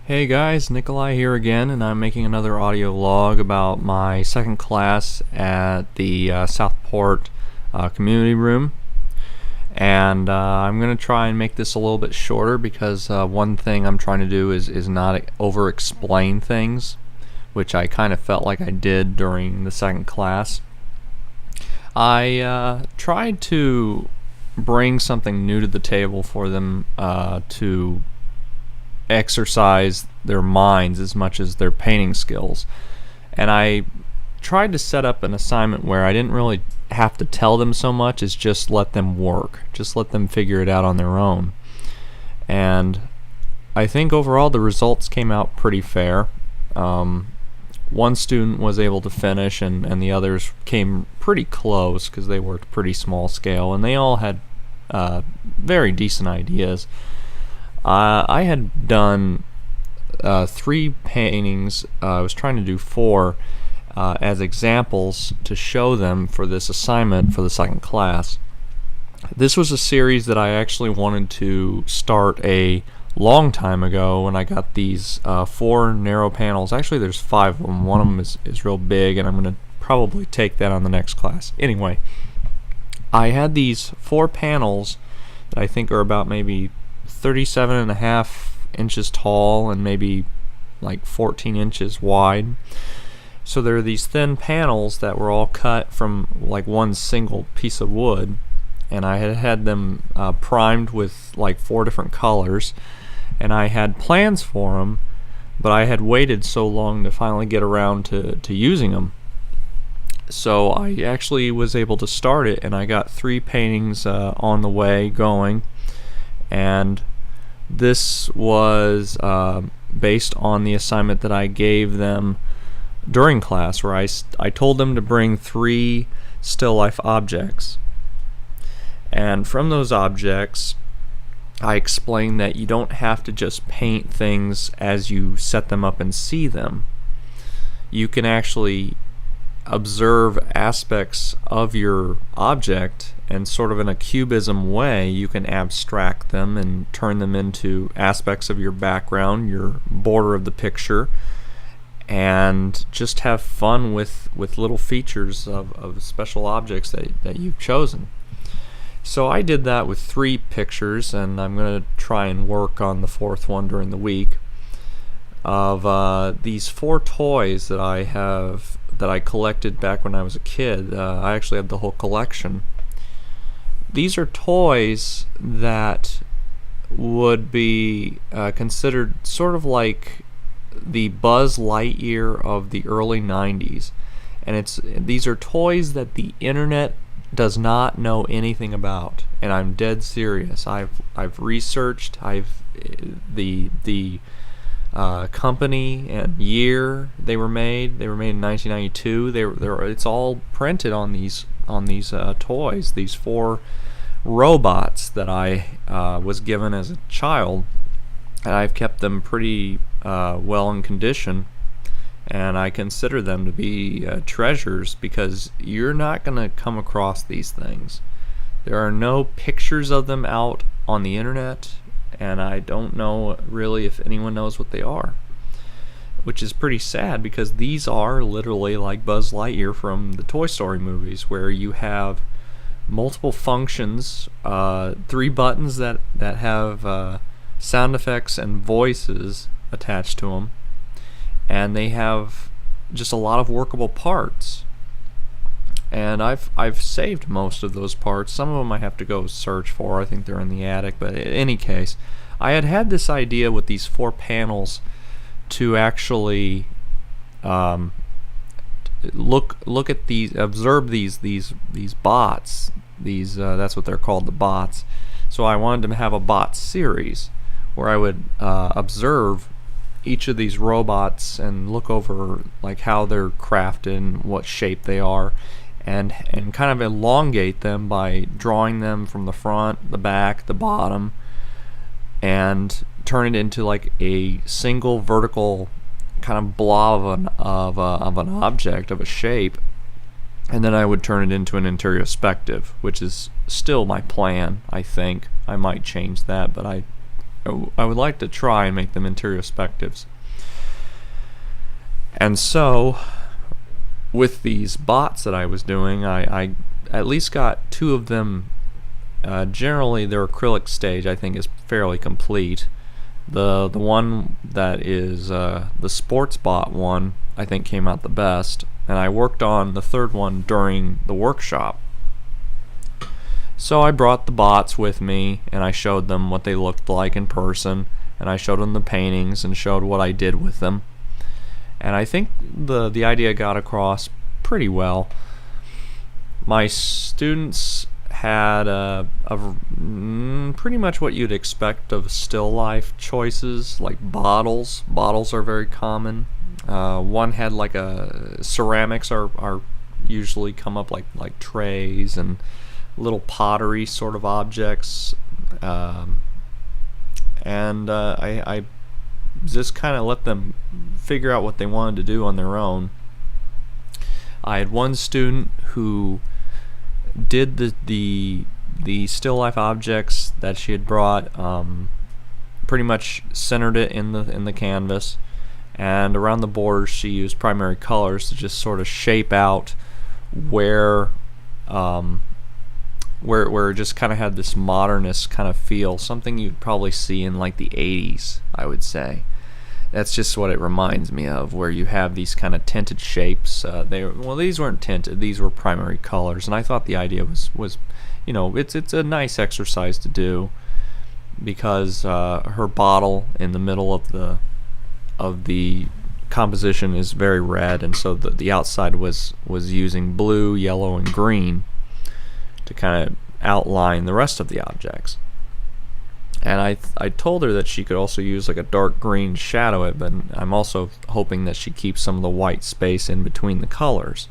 Hey guys, Nikolai here again, and I'm making another audio log about my second class at the Southport Community Room. And I'm going to try and make this a little bit shorter because one thing I'm trying to do is not over-explain things, which I kind of felt like I did during the second class. I tried to bring something new to the table for them to exercise their minds as much as their painting skills. And I tried to set up an assignment where I didn't really have to tell them so much as just let them work, just let them figure it out on their own. And I think overall the results came out pretty fair. One student was able to finish, and the others came pretty close because they worked pretty small scale, and they all had very decent ideas. I had done 3 paintings. I was trying to do 4 as examples to show them for this assignment for the second class. This was a series that I actually wanted to start a long time ago when I got these 4 narrow panels. Actually, there's 5 of them. One of them is real big, and I'm going to probably take that on the next class. Anyway, I had these 4 panels that I think are about maybe 37.5 inches tall and maybe like 14 inches wide. So there are these thin panels that were all cut from like one single piece of wood, and I had them primed with like 4 different colors, and I had plans for them, but I had waited so long to finally get around to using them. So I actually was able to start it, and I got 3 paintings on the way going. And this was based on the assignment that I gave them during class, where I told them to bring 3 still life objects. And from those objects, I explained that you don't have to just paint things as you set them up and see them. You can actually observe aspects of your object, and sort of in a cubism way you can abstract them and turn them into aspects of your background, your border of the picture, and just have fun with little features of special objects that you've chosen. So I did that with 3 pictures, and I'm going to try and work on the 4th one during the week, of these 4 toys that I collected back when I was a kid. I actually have the whole collection. These are toys that would be considered sort of like the Buzz Lightyear of the early 90s. And these are toys that the internet does not know anything about, and I'm dead serious. I've researched. The company and year they were made. They were made in 1992. It's all printed on these toys. These 4 robots that I was given as a child, and I've kept them pretty well in condition, and I consider them to be treasures, because you're not going to come across these things. There are no pictures of them out on the internet, and I don't know really if anyone knows what they are, which is pretty sad, because these are literally like Buzz Lightyear from the Toy Story movies, where you have multiple functions, 3 buttons that have sound effects and voices attached to them, and they have just a lot of workable parts. And I've saved most of those parts. Some of them I have to go search for. I think they're in the attic. But in any case, I had this idea with these 4 panels to actually look at these, observe these bots. That's what they're called, the bots. So I wanted to have a bot series where I would observe each of these robots and look over like how they're crafted and what shape they are, and kind of elongate them by drawing them from the front, the back, the bottom, and turn it into like a single vertical kind of blob of an object, of a shape. And then I would turn it into an introspective, which is still my plan. I think I might change that, but I I would like to try and make them introspectives. And so, with these bots that I was doing, I at least got 2 of them. Generally, their acrylic stage I think is fairly complete. The one that is the sports bot one I think came out the best, and I worked on the 3rd one during the workshop. So I brought the bots with me, and I showed them what they looked like in person, and I showed them the paintings and showed what I did with them. And I think the idea got across pretty well. My students had pretty much what you'd expect of still life choices, like bottles. Bottles are very common. One had like ceramics are usually come up like trays and little pottery sort of objects, and I just kind of let them figure out what they wanted to do on their own. I had one student who did the still life objects that she had brought, pretty much centered it in the canvas, and around the borders she used primary colors to just sort of shape out where it just kind of had this modernist kind of feel, something you'd probably see in like the 80s, I would say. That's just what it reminds me of, where you have these kind of tinted shapes. These weren't tinted; these were primary colors, and I thought the idea was, it's a nice exercise to do, because her bottle in the middle of the composition is very red, and so the outside was using blue, yellow, and green to kind of outline the rest of the objects. And I told her that she could also use like a dark green to shadow it, but I'm also hoping that she keeps some of the white space in between the colors.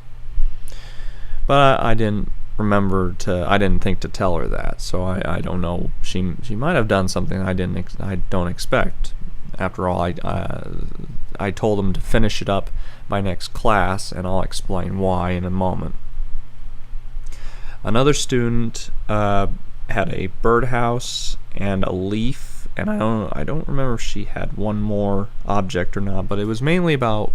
But I didn't think to tell her that, so I don't know. She might have done something I don't expect. After all, I told them to finish it up by next class, and I'll explain why in a moment. Another student had a birdhouse and a leaf, and I don't remember if she had one more object or not, but it was mainly about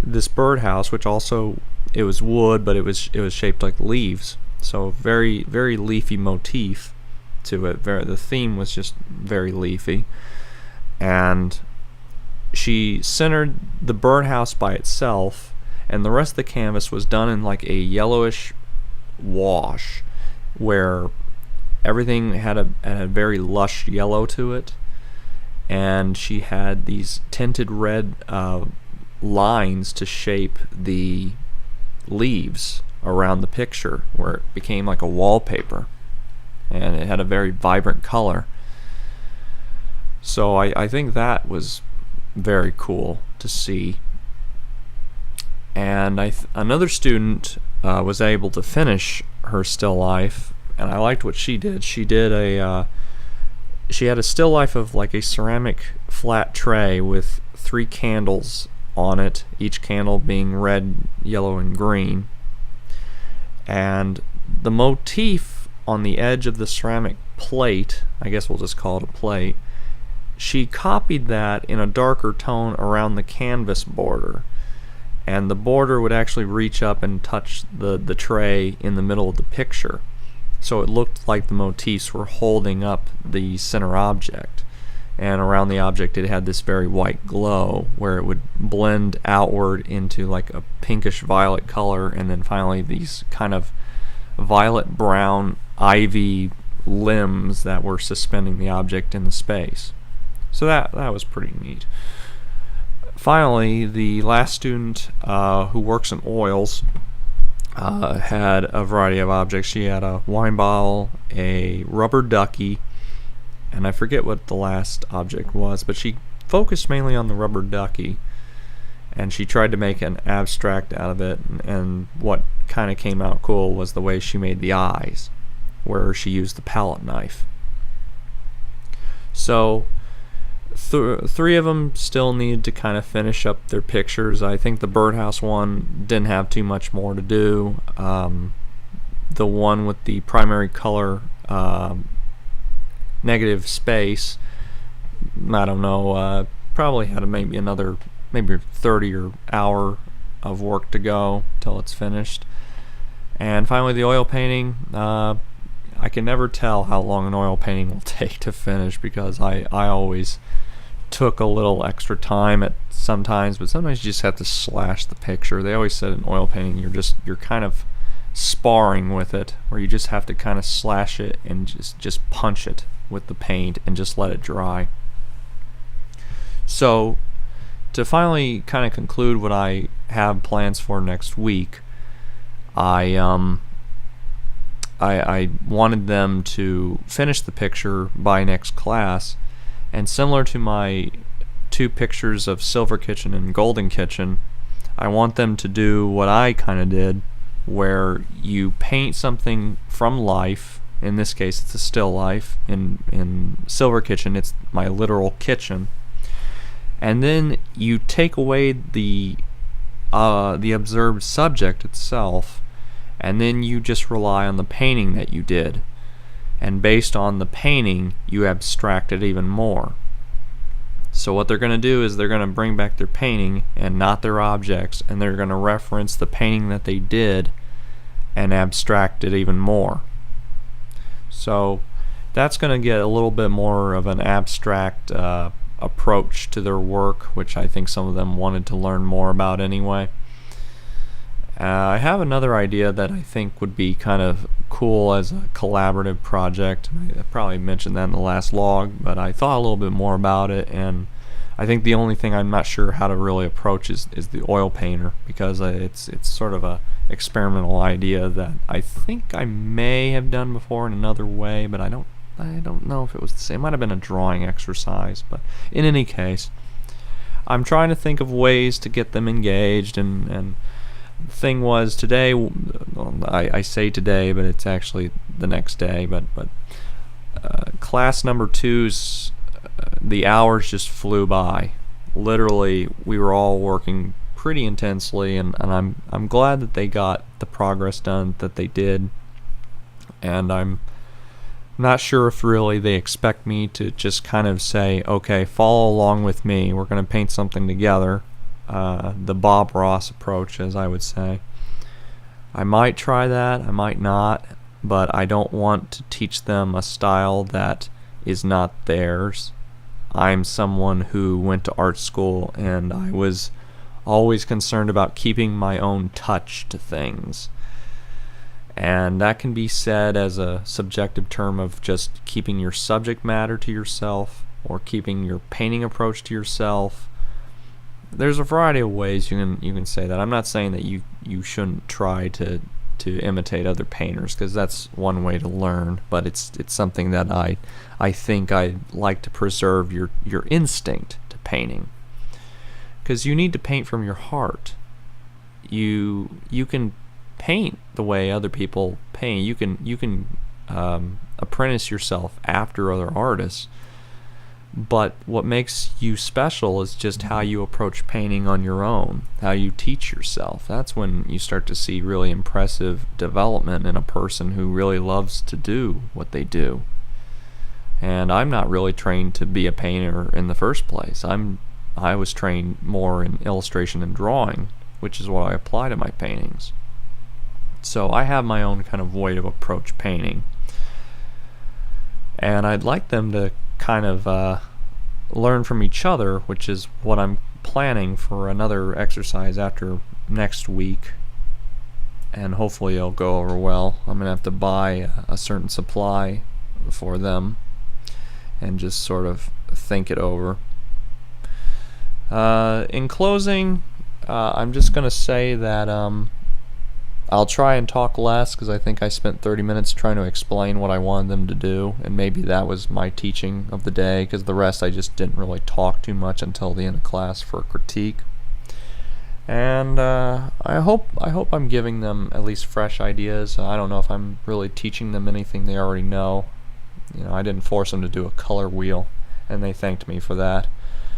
this birdhouse, which also, it was wood, but it was shaped like leaves, so very, very leafy motif to it. The theme was just very leafy, and she centered the birdhouse by itself, and the rest of the canvas was done in like a yellowish wash, where everything had a very lush yellow to it, and she had these tinted red lines to shape the leaves around the picture, where it became like a wallpaper, and it had a very vibrant color. So I think that was very cool to see. And another student was able to finish her still life, and I liked what she did. She had a still life of like a ceramic flat tray with 3 candles on it, each candle being red, yellow, and green. And the motif on the edge of the ceramic plate, I guess we'll just call it a plate, she copied that in a darker tone around the canvas border, and the border would actually reach up and touch the tray in the middle of the picture, so it looked like the motifs were holding up the center object, and around the object it had this very white glow where it would blend outward into like a pinkish violet color, and then finally these kind of violet brown ivy limbs that were suspending the object in the space. So that was pretty neat. Finally, the last student who works in oils had a variety of objects. She had a wine bottle, a rubber ducky, and I forget what the last object was, but she focused mainly on the rubber ducky, and she tried to make an abstract out of it, and what kind of came out cool was the way she made the eyes, where she used the palette knife. So 3 of them still need to kind of finish up their pictures. I think the birdhouse one didn't have too much more to do. The one with the primary color negative space, I don't know, probably had maybe another maybe 30 or hour of work to go till it's finished. And finally, the oil painting. I can never tell how long an oil painting will take to finish because I always took a little extra time at sometimes, but sometimes you just have to slash the picture. They always said in oil painting you're kind of sparring with it, where you just have to kind of slash it and just punch it with the paint and just let it dry. So to finally kind of conclude what I have plans for next week, I wanted them to finish the picture by next class, and similar to my 2 pictures of Silver Kitchen and Golden Kitchen, I want them to do what I kind of did, where you paint something from life. In this case, it's a still life. In Silver Kitchen, it's my literal kitchen. And then you take away the observed subject itself, and then you just rely on the painting that you did. And based on the painting, you abstract it even more. So what they're going to do is they're going to bring back their painting and not their objects, and they're going to reference the painting that they did and abstract it even more. So that's going to get a little bit more of an abstract approach to their work, which I think some of them wanted to learn more about anyway. I have another idea that I think would be kind of cool as a collaborative project. I probably mentioned that in the last log, but I thought a little bit more about it, and I think the only thing I'm not sure how to really approach is the oil painter, because it's sort of a experimental idea that I think I may have done before in another way, but I don't know if it was the same. It might have been a drawing exercise, but in any case, I'm trying to think of ways to get them engaged, and the thing was today, I say today, but it's actually the next day, but class number 2's, the hours just flew by. Literally, we were all working pretty intensely, and I'm glad that they got the progress done that they did, and I'm not sure if really they expect me to just kind of say, okay, follow along with me, we're going to paint something together. The Bob Ross approach, as I would say. I might try that, I might not, but I don't want to teach them a style that is not theirs. I'm someone who went to art school, and I was always concerned about keeping my own touch to things. And that can be said as a subjective term of just keeping your subject matter to yourself, or keeping your painting approach to yourself. There's a variety of ways you can say that. I'm not saying that you shouldn't try to imitate other painters, because that's one way to learn, but it's something that I think I like to preserve your instinct to painting, because you need to paint from your heart. You can paint the way other people paint. You can apprentice yourself after other artists. But what makes you special is just how you approach painting on your own, how you teach yourself. That's when you start to see really impressive development in a person who really loves to do what they do. And I'm not really trained to be a painter in the first place. I was trained more in illustration and drawing, which is what I apply to my paintings. So I have my own kind of way to approach painting. And I'd like them to kind of learn from each other, which is what I'm planning for another exercise after next week, and hopefully it'll go over well. I'm gonna have to buy a certain supply for them and just sort of think it over. In closing, I'm just gonna say that I'll try and talk less, because I think I spent 30 minutes trying to explain what I wanted them to do, and maybe that was my teaching of the day, because the rest I just didn't really talk too much until the end of class for a critique. And I hope I'm giving them at least fresh ideas. I don't know if I'm really teaching them anything they already know. I didn't force them to do a color wheel, and they thanked me for that,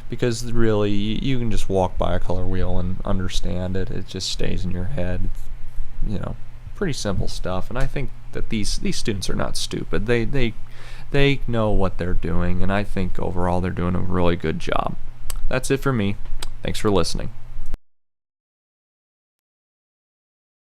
because really you can just walk by a color wheel and understand it. It just stays in your head. Pretty simple stuff, and I think that these students are not stupid. They They know what they're doing, and I think overall they're doing a really good job. That's it for me. Thanks for listening.